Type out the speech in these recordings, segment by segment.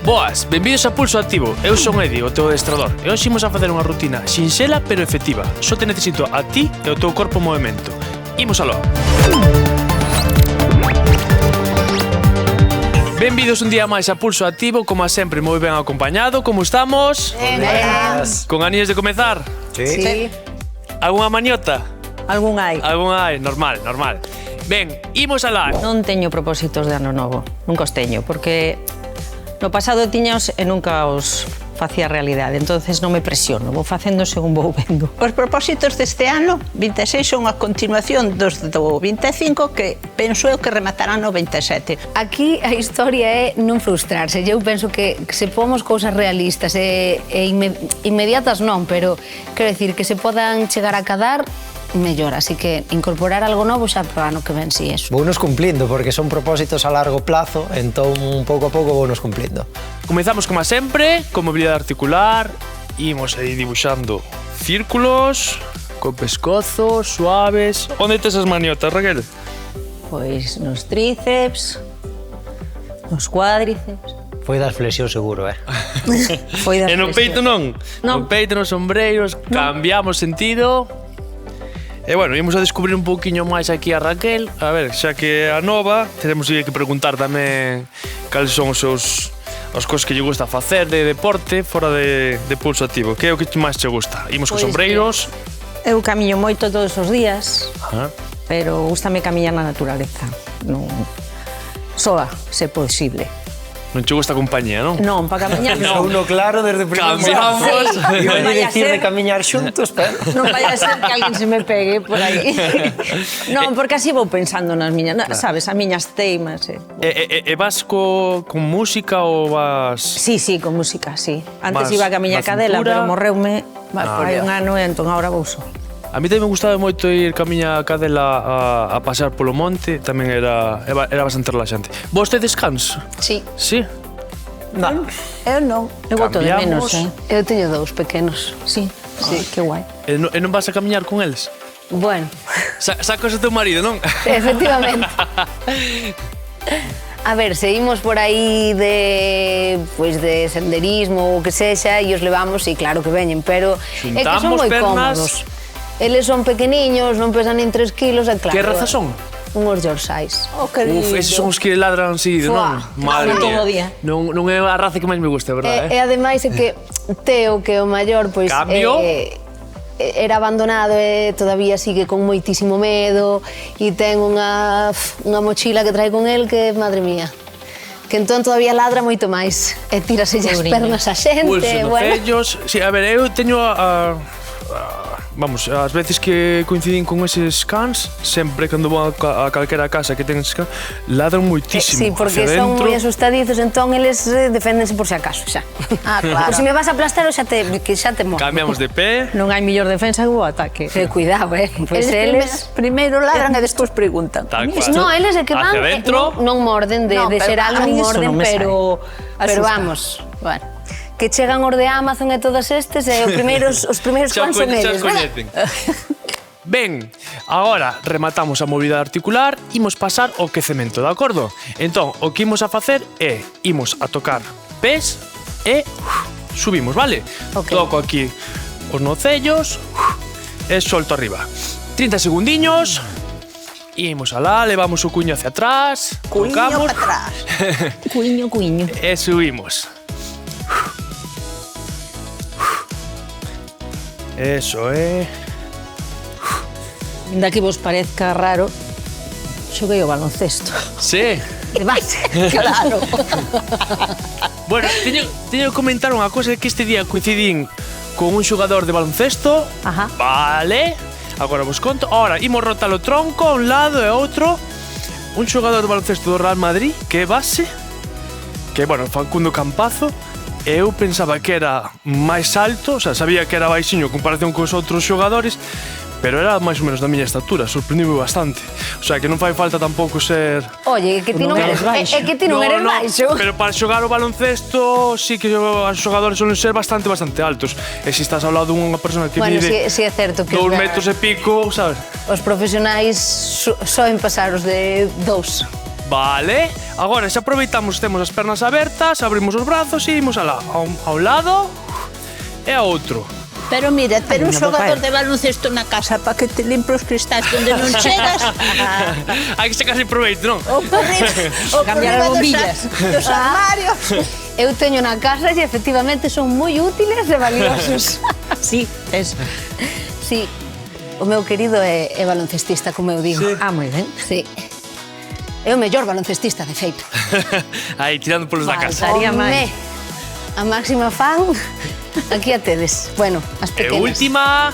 Boas, benvidos a Pulso Activo. Eu son Edi, o teu adestrador. E hoxe imos a facer unha rutina sinxela pero efectiva. Só te necesito a ti e o teu corpo en movimento. Imos aló. Benvidos un día máis a Pulso Activo, como sempre moi ben acompañado. Como estamos? Ben. Con aniños de comezar? Sí. Algunha maniota? Algún hai. Algunha hai, normal. Ben, imos alá. Non teño propósitos de ano novo, nunca os teño, porque no pasado tiñaos e nunca os facía realidade, entonces non me presiono, vou facendo según vou vendo. Os propósitos deste ano, 26, son a continuación dos do 25, que penso eu que rematarán no 27. Aquí a historia é non frustrarse. Eu penso que se pomos cousas realistas e inmediatas non, pero quero dicir que se podan chegar a cadar, mellor, así que incorporar algo novo xa pro ano que ven, si eso. Vounos cumplindo, porque son propósitos a largo plazo, entón pouco a pouco vounos cumplindo. Comezamos como sempre, con mobilidade articular. Imos aí dibuixando círculos, con pescozo, suaves. Onde tes as maniotas, Raquel? Pois nos tríceps, nos cuádriceps. Foi das flexións seguro, Foi das E no peito non? Non. No peito, nos ombreiros, cambiamos sentido. E bueno, imos a descubrir un pouquiño máis aquí a Raquel. A ver, xa que a nova, teremos que preguntar tamén cales son os seus as cousas que lle gusta facer de deporte fora de Pulso Activo. Que é o que máis che gusta? Imos cos Pois ombreiros. Eu camiño moito todos os días, Ajá. pero gústame camiñar na naturaleza. Non soa, se posible. Non che gusta a compañía, non? Non, para camiñar Sou uno claro desde o primeiro Cambiamos. momento. Iba a Vaya decir ser- de camiñar xuntos, pero... Non vaya a ser que alguén se me pegue por aí. Non, porque así vou pensando nas miñas, sabes, as miñas teimas. E vas con música ou vas... Sí, con música, sí. Antes Vas iba a camiñar na cadela, cintura. pero morreume hai un ano e entón agora vou só. A mí tamén me gustaba moito ir camiña a cadela a pasear polo monte. Tamén era bastante relaxante. Vos tedes cans? Sí. Sí? Non. Eu non. Eu boto de menos, Cambiamos. Eu teño dous pequenos. Sí, que guai. E non vas a camiñar con eles? Bueno, Sacas a teu marido, non? efectivamente. A ver, seguimos por aí de senderismo ou que sexa e os levamos e claro que veñen, pero é que son Xuntamos moi pernas. cómodos. Eles son pequeniños, non pesan nin 3 kilos e claro. Que raza son? Unhos Yorkshires. Oh, que lindo. Eses son os que ladran seguido, non? Fuá. Madre Todo mía. o día. Non é a raza que máis me gusta, verdade? E ademais é que Teo, que é o maior, pois Cambio. era abandonado e todavía sigue con moitísimo medo e ten unha mochila que trae con el que, madre mía, que entón todavía ladra moito máis e tíraselle as Pobriño. pernas a xente, bueno. Pulsos, sí, a ver, eu teño vamos, as veces que coincidín con eses cans, sempre cando vou a calquera casa que ten eses cans, ladran moitísimo. Sí, porque hacia son dentro. moi asustadizos, entón eles deféndense por si acaso, xa. Ah, claro. Por si me vas a aplastar, xa te morro. Cambiamos de pé. Non hai mellor defensa que o ataque. Cuidado, Pois Eles primeiro ladran e despois preguntan. Tal cual. No, eles é que van Hacia dentro. non morden de No, pero xeral, a non mí eso morden, non me pero Asusta. vamos, bueno, que chegan os de Amazon e todas estes e os primeiros Xa fans son os eles, coñecen. Ben, agora rematamos a mobilidade articular, imos pasar ao quecemento, de acordo? Entón, o que imos a facer é, imos a tocar pés e subimos, vale? Ok. Toco aquí os nocellos e solto arriba. 30 segundiños. Imos alá, levamos o cuño hacia atrás, Cuiño colocamos para atrás. Cuiño. e subimos. Eso é. Ainda que vos parezca raro, xoguei o baloncesto. Sí. De base. Claro. Bueno, teño que comentar unha cousa, que este día coincidín con un xogador de baloncesto. Ajá. Vale. Agora vos conto. Ahora, imos rotar o tronco a un lado e a outro. Un xogador de baloncesto do Real Madrid, que é base, que, bueno, Facundo Campazo. E eu pensaba que era máis alto, o sea, sabía que era baixiño en comparación cos outros xogadores, pero era máis ou menos da miña estatura, sorprendime bastante. O sea, que non fai falta tampouco ser... Oye, que ti non eres baixo. É que ti non eres baixo. Pero para xogar o baloncesto sí que os xogadores suelen ser bastante altos. E se estás ao lado dunha persona que Bueno, mide sí é certo que 2 metros e pico, sabes? os profesionais soen pasar os de 2. Vale, agora xa aproveitamos, temos as pernas abertas, abrimos os brazos e imos a un lado e a outro. Pero mira, ter un no, xogador papá. de baloncesto na casa para que te limpre os cristais onde non chegas. Hai que sacar sin proveito, non? O por riba, Cambiar as bombillas. Dos armarios. Eu teño na casa e efectivamente son moi útiles e valiosos. Sí, eso. Sí, o meu querido é baloncestista, como eu digo. Ah, moi ben. Sí. É o mellor baloncestista, de feito. Aí, tirando polos da casa. Faltaría máis. A máxima fan, aquí a tedes. Bueno, as E pequenas. última.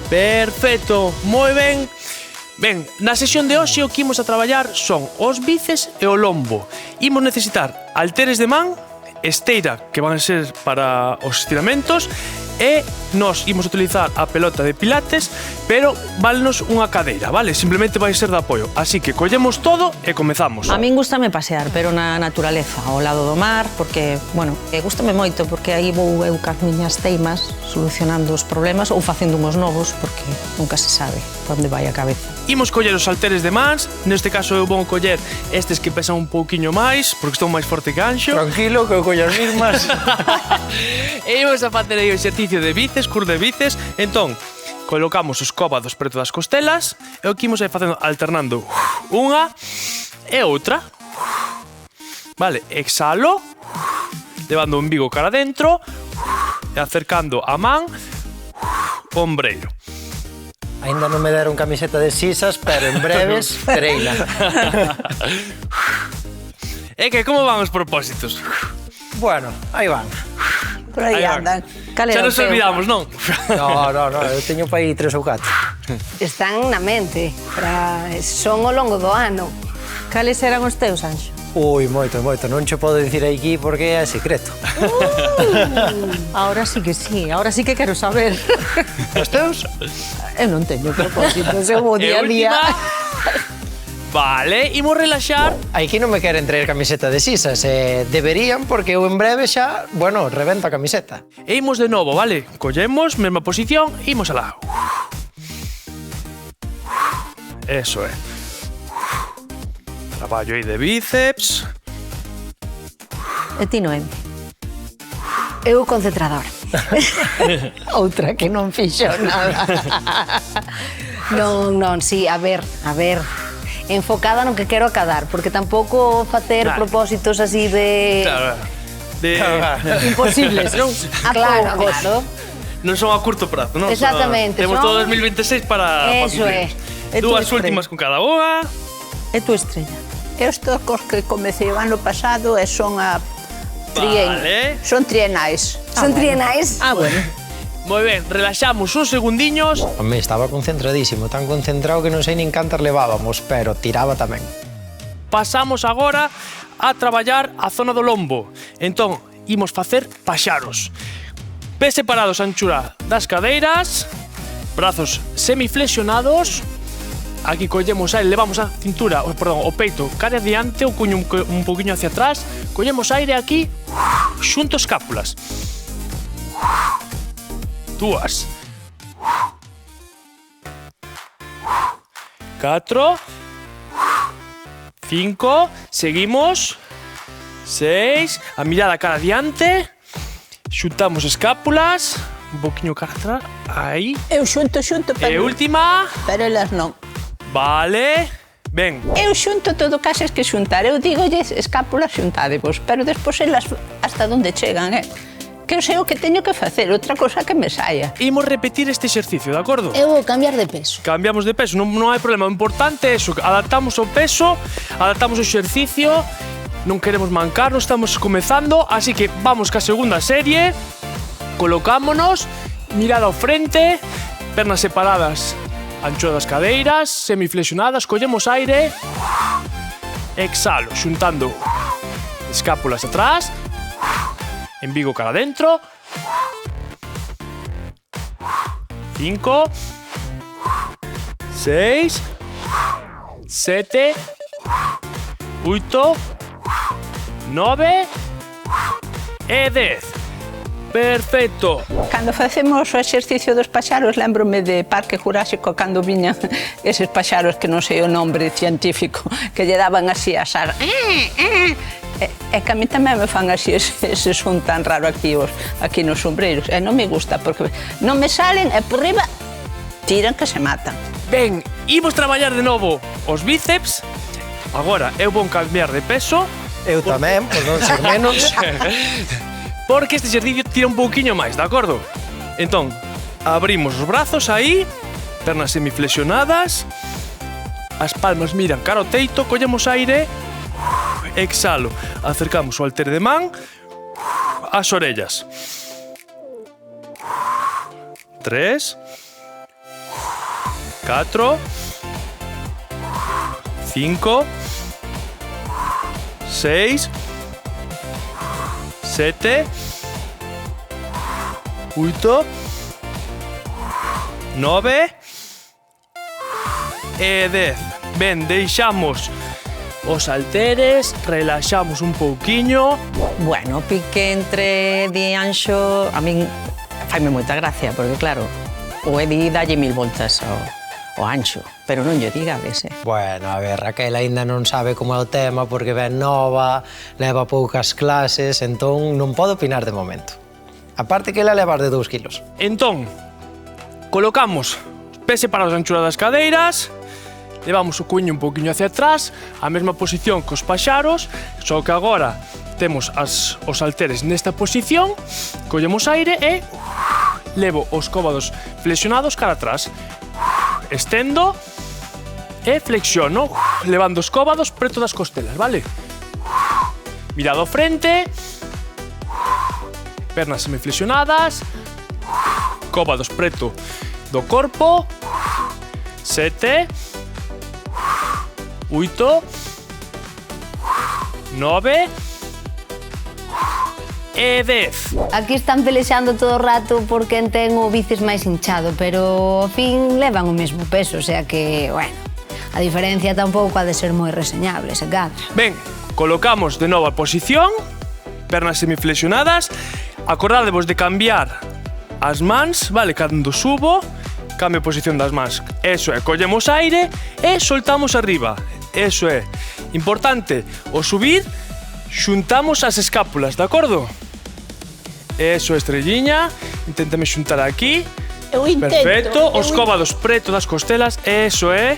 Perfecto, moi ben. Ben, na sesión de hoxe o que imos a traballar son os bíceps e o lombo. Imos necesitar halteres de man, esteira, que van a ser para os estiramentos, e nós imos utilizar a pelota de pilates, pero válnos unha cadeira, vale? Simplemente vai ser de apoio. Así que collemos todo e comezamos. A min gústame pasear, pero na naturaleza, ao lado do mar, porque, bueno, gústame moito, porque aí vou eu cas miñas teimas solucionando os problemas ou facendo uns novos, porque nunca se sabe onde vai a cabeza. Imos coller os halteres de mans, neste caso eu vou coller estes que pesan un pouquiño máis, porque están máis forte que Anxo. Tranquilo, que eu collo as mismas. E imos a facer aí o exercicio de bíceps, cur de bíceps. Entón, colocamos os cóbados preto das costelas e o que imos aí facendo alternando unha e outra. Vale, exhalo, levando o umbigo cara adentro e acercando a man ao ombreiro. Ainda non me deron camiseta de sisas, pero en breves tereila. E que, como van os propósitos? Bueno, aí van. Por aí Aí van. andan. Cal Xa era o nos teu? olvidamos, non? No, eu teño pa aí 3 ou 4. Están na mente, son ao longo do ano. Cales eran os teus, Anxo? Ui, moito. Non che podo dicir aquí porque é secreto. Ahora sí que quero saber. Os teus? Eu non teño propósitos, eu vou E día a día. última. Vale, imos relaxar. Aquí non me queren traer camiseta de sisas, deberían porque eu en breve xa, bueno, revento a camiseta. E imos de novo, vale? Collemos, mesma posición, imos alá. Eso é. Traballo aí de bíceps. E ti, Noemi? Eu concentrador. Outra que non fixo nada. Non, sí, a ver. Enfocada no que quero acadar, porque tampouco facer Vale. propósitos así de... Claro, Imposibles, non? Claro. non son a curto prazo, non? Exactamente, Temos son- todo 2026 para Eso cumplir. é. E tú Dúas estrella. últimas con cada unha. É tu estrella. Estos cos que comecei o ano pasado e son a Vale. Son trienais. Son trienais. Ah, bueno. Moi ben, relaxamos uns segundiños. Home, estaba concentradísimo, tan concentrado que non sei nin cantas levábamos, pero tiraba tamén. Pasamos agora a traballar a zona do lombo. Entón, imos facer paxaros. Pés separados a anchura das cadeiras, brazos semiflexionados. Aquí collemos aire, levamos a cintura, o peito cara adiante, o cuño un poquinho hacia atrás. Collemos aire aquí, xunto escápulas. 2, 4, 5, seguimos, 6, a mirada cara adiante, xuntamos escápulas, un poquinho cara atrás, aí, Eu xunto, e pero, última, pero elas non. vale, ben, Eu xunto todo o caso es que xuntar. Eu digolles escápulas xuntadevos, pero despois elas hasta onde chegan, Que eu sei o que teño que facer, outra cosa que me saia. imos repetir este exercicio, de acordo? Eu vou cambiar de peso. Cambiamos de peso, non hai problema, o importante é eso, adaptamos o peso, adaptamos o exercicio, non queremos mancarnos, estamos comezando, así que vamos ca segunda serie, colocámonos, mirada ao frente, pernas separadas, ancho das cadeiras, semiflexionadas, collemos aire, exhalo, xuntando escápulas atrás, embigo cara adentro, 5, 6, 7, 8, 9 e 10. Perfecto. Cando facemos o exercicio dos paxaros, lembrome de Parque Jurásico cando viñan eses paxaros que non sei o nombre científico, que lle daban así a sar. E que a mí tamén me fan así ese son tan raro aquí nos sombreiros. E non me gusta porque non me salen e por riba tiran que se matan. Ben, imos traballar de novo os bíceps. Agora, eu vou cambiar de peso. Eu tamén, por non ser menos. Porque este exercicio tira un pouquiño máis, de acordo? Entón, abrimos os brazos aí, pernas semiflexionadas, as palmas miran cara ao teito, collemos aire, exhalo, acercamos o halter de man, as orellas. 3, 4, 5, 6, 7, 8, 9 e 10. Ben, deixamos os halteres, relaxamos un pouquiño. Bueno, pique entre Eddie e Anxo, a min faime moita gracia, porque claro, o Eddie dalle 1000 voltas ao Anxo, pero non lle digades, Bueno, a ver, Raquel aínda non sabe como é o tema porque ben nova, leva poucas clases, entón non pode opinar de momento. Aparte que ela leva de 2 kilos. Entón, colocamos os pés separados a anchura das cadeiras, levamos o cuño un pouquiño hacia atrás, a mesma posición que os paxaros, só que agora temos os halteres nesta posición, collemos aire e levo os cóbados flexionados cara atrás. Estendo e flexiono, levando os cóbados preto das costelas, vale? Mirado ao frente, pernas semiflexionadas, cóbados preto do corpo, 7, 8, 9 e 10. Aquí están pelexando todo o rato por quen ten o bíceps máis hinchado, pero ao fin levan o mesmo peso, o sea que, bueno, a diferencia tampouco ha de ser moi reseñable, se cadra. Ben, colocamos de novo a posición, pernas semiflexionadas, acordádevos de cambiar as mans, vale, cando subo, cambio a posición das mans, eso é, collemos aire e soltamos arriba, eso é. Importante, ao subir, xuntamos as escápulas, de acordo? Eso, estrelliña, inténtame xuntar aquí. Eu intento. Perfecto, os cóbados preto das costelas, eso é.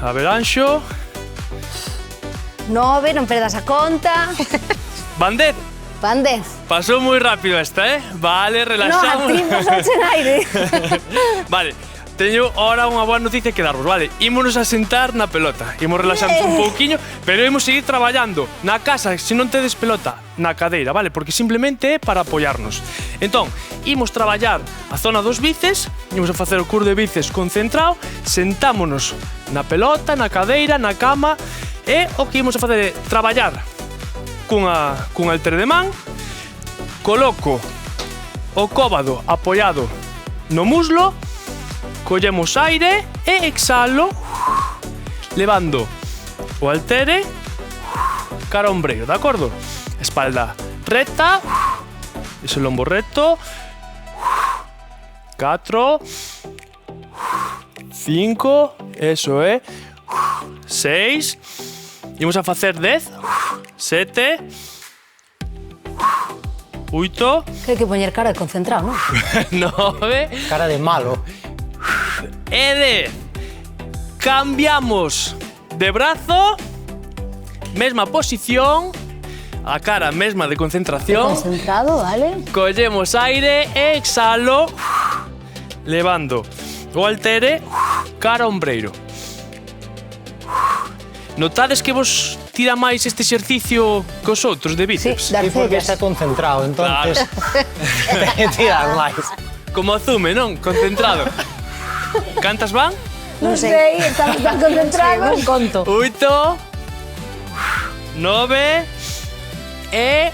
A ver, Anxo. 9, non perdas a conta. Van 10. Van 10. Pasou moi rápido esta, Vale, No, relaxamos. a ti nos en aire. Vale, teño ahora unha boa noticia que darvos, vale? Ímonos a sentar na pelota, imos relaxarnos un pouquiño, pero imos seguir traballando na casa, se non tedes pelota, na cadeira, vale? Porque simplemente é para apoiarnos. Entón, imos traballar a zona dos bíceps, imos a facer o curl de bíceps concentrado, sentámonos na pelota, na cadeira, na cama, e o que imos a facer é traballar cun halter de man, coloco o cóbado apoiado no muslo, collemos aire e exhalo, levando o haltere cara ao ombreiro, de acordo? Espalda recta, ese lombo recto, 4, 5, eso é, 6, imos a facer 10, 7, 8, Que hai que poñer cara de concentrado, non? 9, Cara de malo. e 10. Cambiamos de brazo, mesma posición, a cara mesma de concentración. Concentrado, vale? Collemos aire e exhalo, levando o haltere cara ao ombreiro. Notades que vos tira máis este exercicio que os outros de bíceps? Sí, das Sí, porque cellas. está concentrado, entonces ten que tirar máis. Como a Zume, non? Concentrado. Cantas van? Non sei, estamos tan concentrados. Non conto. 8, 9 e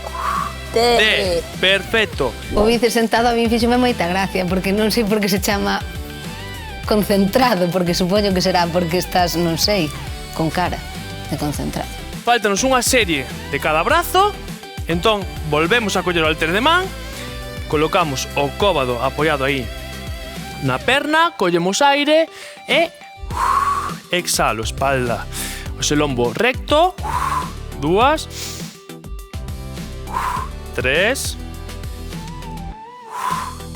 10. Perfecto. O bíceps sentado a mí fíxome moita gracia, porque non sei por que se chama concentrado, porque supoño que será porque estás, non sei, con cara de concentrado. Fáltanos unha serie de cada brazo, Entón, volvemos a coller o halter de man, colocamos o cóbado apoiado aí na perna, collemos aire e exhalo, espalda, o lombo recto, 2, 3,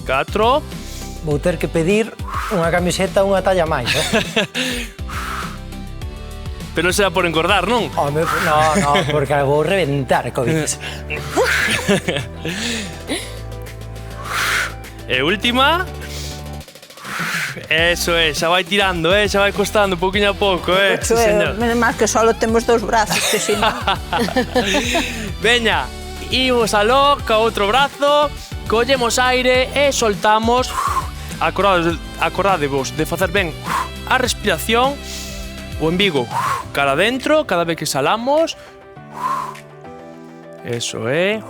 4. Vou ter que pedir unha camiseta unha talla máis, Pero non será por engordar, non? Home, no, porque vou reventar co bices. E última. Eso é, xa vai tirando, xa vai costando pouquinho a pouco, sí, señor. Menos mal que só temos 2 brazos, que si non... Veña, imos aló, ca outro brazo, collemos aire e soltamos. Acordadevos de facer ben a respiración, o embigo cara adentro, cada vez que exhalamos. Eso é.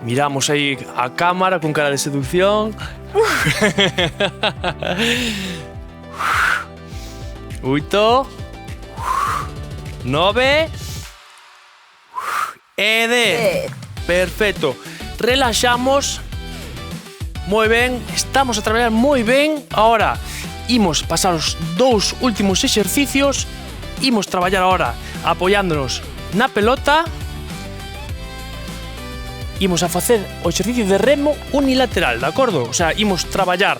Miramos aí a cámara con cara de seducción. 8, 9 e 10. Perfecto. Relaxamos. Moi ben, estamos a traballar moi ben. Ahora, imos pasar os 2 últimos exercicios. Imos traballar ahora apoiándonos na pelota. Imos a facer o exercicio de remo unilateral, de acordo? O sea, imos traballar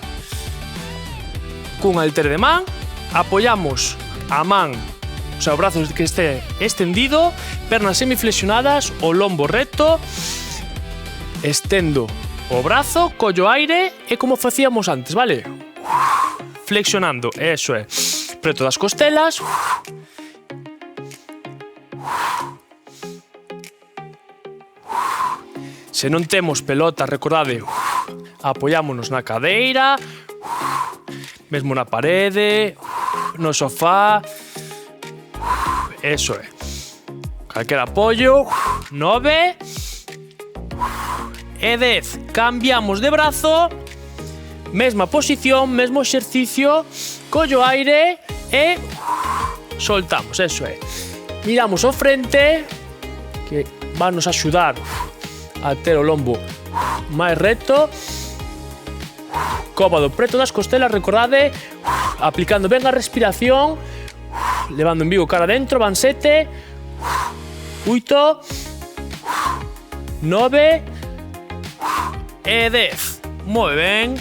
cun halter de man, apoiamos a man, o sea, o brazo que este estendido, pernas semiflexionadas, o lombo recto, estendo o brazo, collo aire e como facíamos antes, vale? Flexionando, eso é. Preto das costelas. Se non temos pelota, recordade, apoiámonos na cadeira, mesmo na parede, no sofá. Eso é. Calquera apoio. 9 e 10. Cambiamos de brazo, mesma posición, mesmo exercicio, collo aire e soltamos, eso é. Miramos ao frente, que vanos axudar a ter o lombo máis recto. Cóbado preto das costelas, recordade, aplicando ben a respiración, levando en vivo cara adentro, van 7, 8, 9 e 10. Moi ben.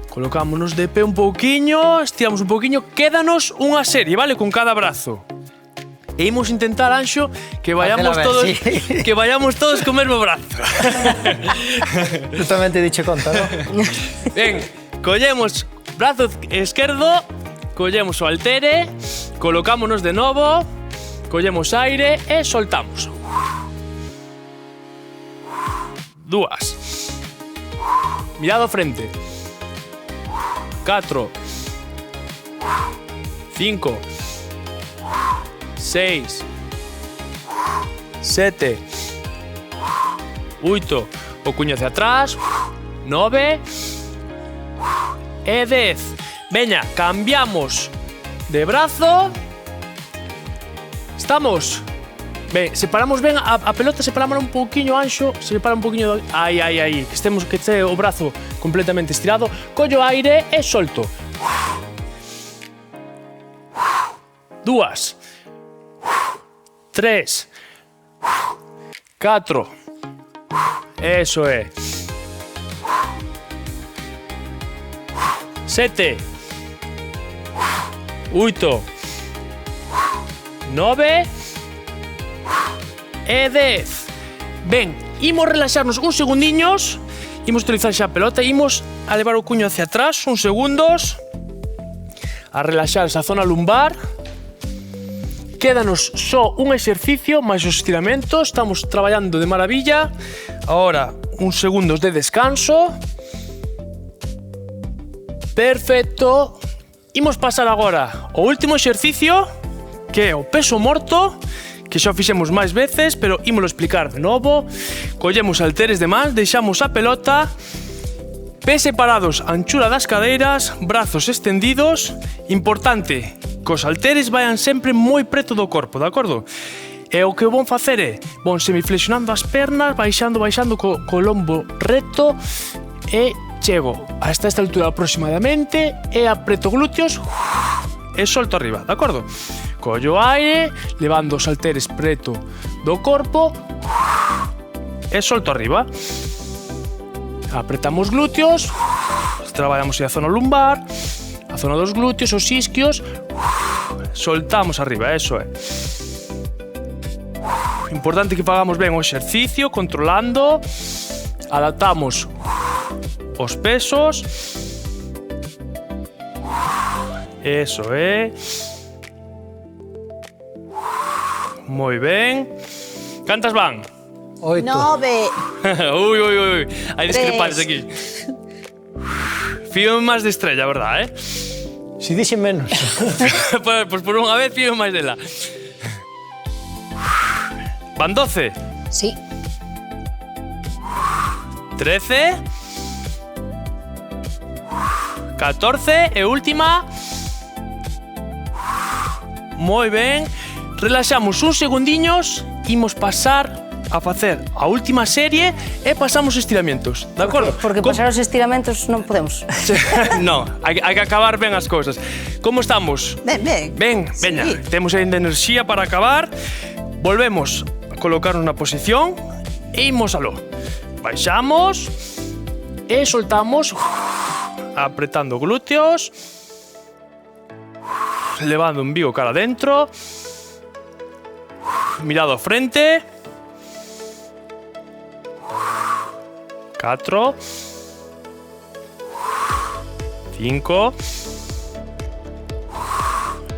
Colocámonos de pé un pouquiño, estiramos un pouquiño, quédanos unha serie, vale, con cada brazo. E imos intentar, Anxo, que vayamos todos, sí, que vayamos todos co mesmo brazo. Justamente diche conta, ¿no? Ben, collemos brazo esquerdo, collemos o haltere, colocámonos de novo, collemos aire e soltamos. 2. Mirado frente. 4. 5. 6, 7, 8, o cuño hacia atrás, 9 e 10. Veña, cambiamos de brazo. Estamos. Ben, separamos ben a pelota, separamos un pouquiño, Anxo, separa un pouquiño, aí, que estemos, que este o brazo completamente estirado, collo aire e solto. 2, 3, 4, eso é. 7, 8, 9 e 10. Ben, imos relaxarnos uns segundiños, imos utilizar xa a pelota, imos a levar o cuño hacia atrás, uns segundos, a relaxar esa zona lumbar. Quédanos só un exercicio máis os estiramentos, estamos traballando de maravilla. Ahora, uns segundos de descanso. Perfecto. Imos pasar agora ao último exercicio, que é o peso morto, que xa fixemos máis veces, pero ímolo explicar de novo. Collemos halteres de man, deixamos a pelota, pés separados, anchura das cadeiras, brazos estendidos. Importante, que os halteres vayan sempre moi preto do corpo, de acordo? E o que vou facer é, vou semiflexionando as pernas, baixando co lombo recto e chego hasta esta altura aproximadamente e apreto glúteos e solto arriba, de acordo? Collo aire, levando os halteres preto do corpo e solto arriba. Apretamos glúteos, traballamos a zona lumbar, a zona dos glúteos, os isquios, soltamos arriba, eso é. Importante que fagamos ben o exercicio, controlando, adaptamos os pesos, eso é. Moi ben. Cantas van? 8. 9. Ui, hai discrepancias aquí. Fío máis de Estrella, verdad, Si dixen menos. Pois por unha vez fío máis dela. Van 12, Sí. 13, 14 e última. Moi ben. Relaxamos uns segundiños, imos pasar a facer a última serie e pasamos estiramentos, de acordo? Porque pasar os estiramentos non podemos. No, hai que acabar ben as cousas. Como estamos? Ben, ben. Ben, veña, Sí. temos ainda enerxía para acabar. Volvemos a colocarnos na posición e imos aló. Baixamos e soltamos, apretando glúteos, levando un vigo cara adentro, mirado a frente. 4, 5,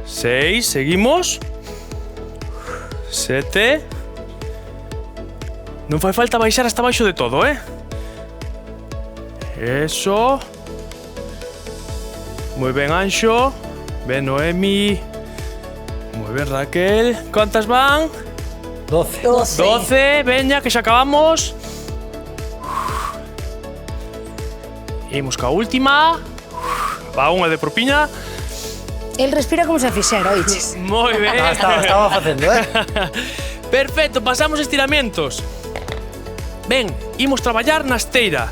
6, seguimos. 7. Non fai falta baixar hasta baixo de todo, Eso. Moi ben, Anxo. Ben, Noemi. Moi ben, Raquel. Cantas van? 12. 12, veña, que xa acabamos. Imos ca última. Va unha de propiña. El respira como se fixera, oiches. Moi ben. Estaba facendo, Perfecto, pasamos estiramentos. Ben, imos traballar na esteira.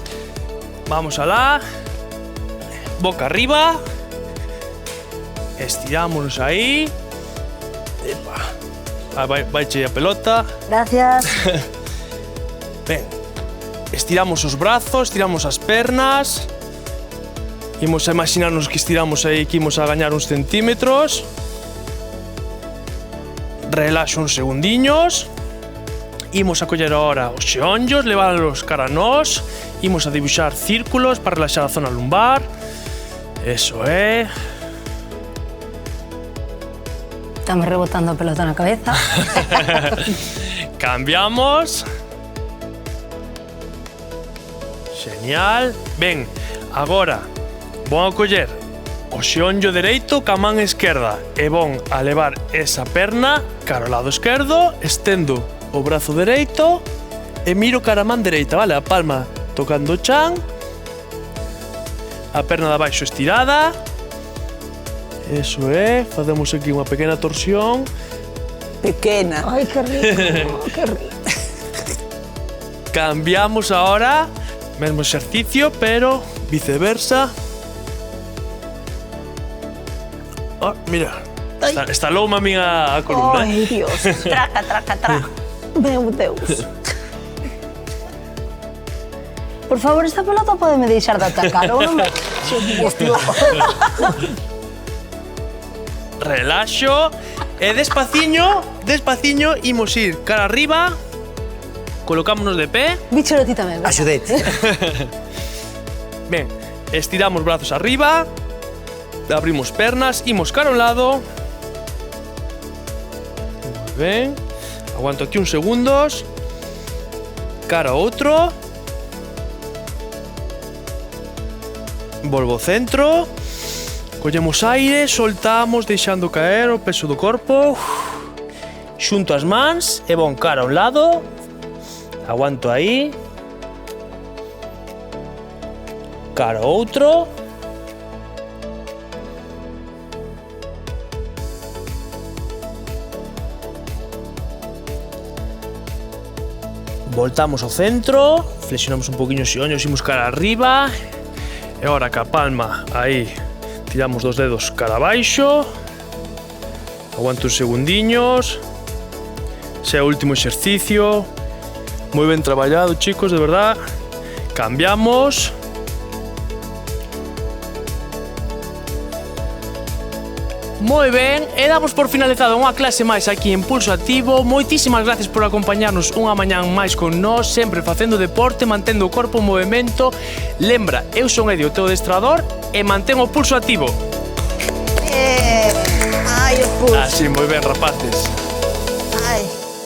Vamos alá. Boca arriba. Estirámonos aí. Epa. Vaiche a pelota. Gracias. Ben, estiramos os brazos, estiramos as pernas. Imos a imaginarnos que estiramos aí, que imos a gañar uns centímetros. Relaxo uns segundiños. Imos a coller ahora os xeonllos, leválos cara a nós. Imos a dibuixar círculos para relaxar a zona lumbar. Eso é. Estamos rebotando a pelota na cabeza. Cambiamos. Genial. Ben, agora vou a coller o xeonllo dereito ca man esquerda e vou a levar esa perna cara ao lado esquerdo, estendo o brazo dereito e miro cara a man dereita, vale? A palma tocando o chan, a perna de abaixo estirada. Eso é, facemos aquí unha pequena torsión. Pequena. Ai, que rico, que rico. Cambiamos ahora, mesmo exercicio, pero viceversa. Oh, mira, está louma a miña columna. Ai, Dios. Traca, traca, traca. Meu Deus. Por favor, esta pelota podeme deixar de atacar, ou non me... Relaxo e despaciño imos ir cara arriba. Colocámonos de pé. Bichero ti tamén, venga. Axudete. Ben, estiramos brazos arriba. Abrimos pernas, imos cara a un lado. Moi ben. Aguanto aquí uns segundos. Cara a outro. Volvo ao centro. Collemos aire, soltamos, deixando caer o peso do corpo. Xunto as mans e vou cara a un lado. Aguanto aí. Cara a outro. Voltamos ao centro, flexionamos un poquinho os xeoños, imos cara arriba. E agora ca palma, aí, tiramos dos dedos cara abaixo. Aguanto uns segundiños. Xa é o último exercicio. Moi ben traballado, chicos, de verdad. Cambiamos. Moi ben, e damos por finalizado unha clase máis aquí en Pulso Activo. Moitísimas gracias por acompañarnos unha mañán máis con nós, sempre facendo deporte, mantendo o corpo en movimento. Lembra, eu son Edio, o teu adestrador, e mantén o pulso activo. Ai, o pulso. Así, moi ben, rapaces.